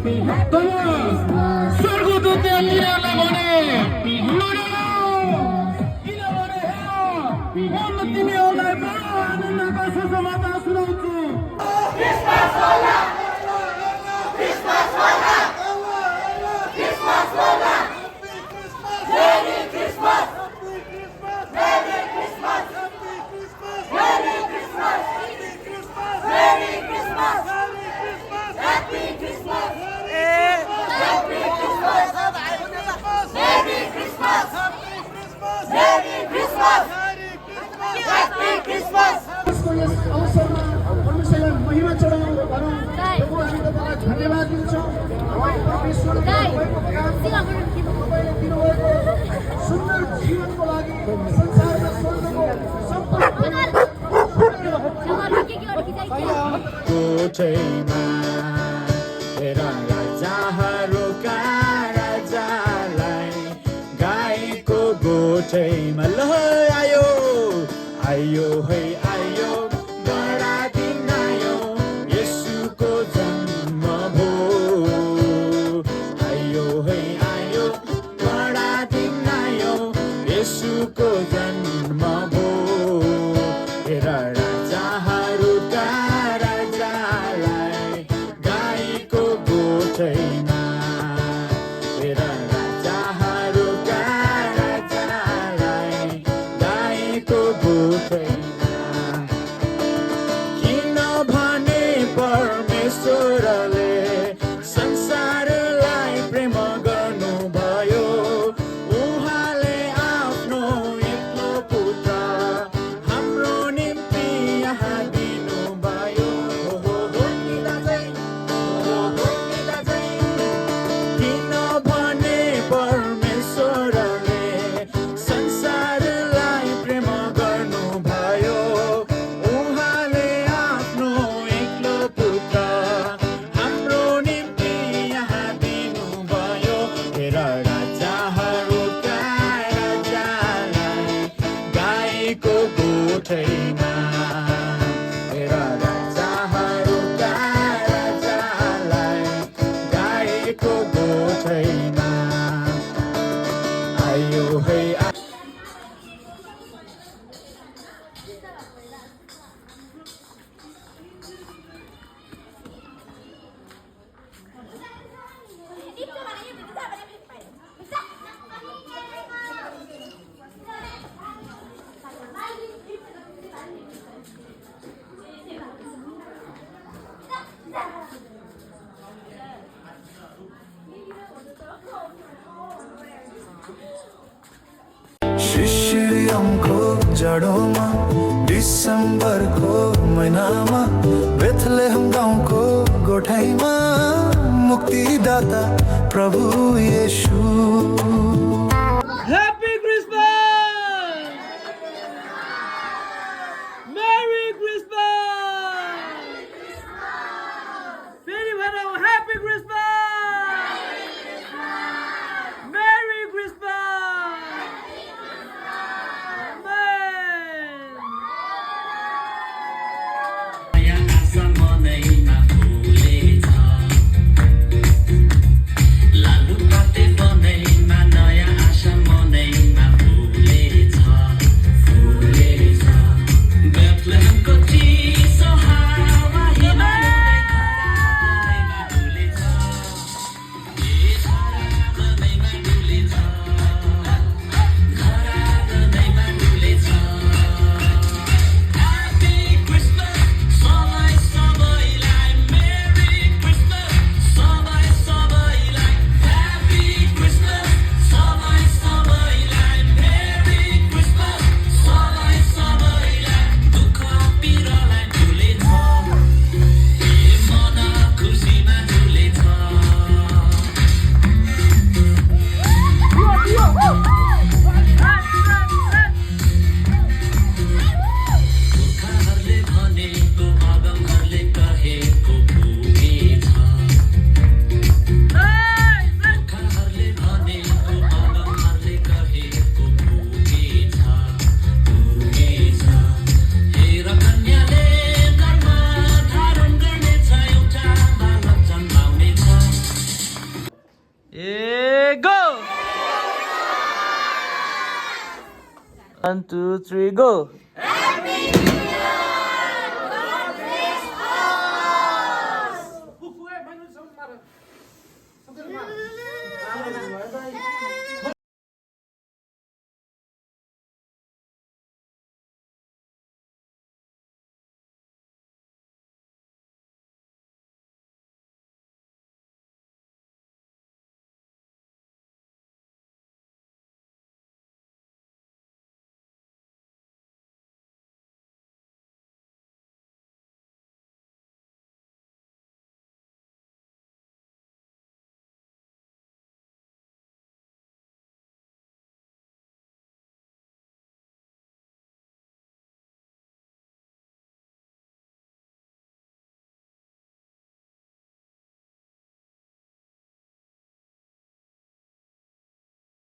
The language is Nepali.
तब स्वर्गदूतले लिएर भने किनभने म तिमीहरूलाई बडो आनन्दको सुसमाचार सुनाउँछु। अवसरमा परमेश्वरलाई महिमा चढाउँ भनौँ। प्रभु हामी तपाईँलाई धन्यवाद दिन्छौँ। तपाईँले दिनुभएको सुन्दर जीवनको लागि संसार र स्वर्गको गोठैमा हेरा राजाहरूका राजालाई गाईको गोठैमा ल आयो आयो है आयो बडा दिन आयो येशूको जन्म भो आयो है आयो बडा दिन आयो येशूको जन्म भो हेरा राजाहरूका राजालाई गाईको गोठैमा हेरा राजाहरूका राजालाई गाईको गोठैमा किनभने परमेश्वरले संसारलाई प्रेम गर्नुभयो उहाँले आफ्नो एक्लो पुत्र हाम्रो निम्ति यहाँ दिनुभयो किनभने परमेश्वरले संसारलाई प्रेम गर्नुभयो उहाँले आफ्नो एक्लो पुत्र हाम्रो निम्ति यहाँ दिनुभयो हेरा राजाहरूका राजालाई गाईको गोठैमा हेरा राजाहरूका राजालाई गाईको गोठैमा आयो है शिशिरको जडोमा डिसेम्बरको महिनामा बेथलेहम गाउँको गोठाइमा मुक्तिदाता प्रभु येशू Happy Christmas! Merry Christmas! फेरि भनौँ Happy Christmas! Merry Christmas! Amen! आसमनैमा फुलेछ लालु पाते बनैमा 1 2 3 गो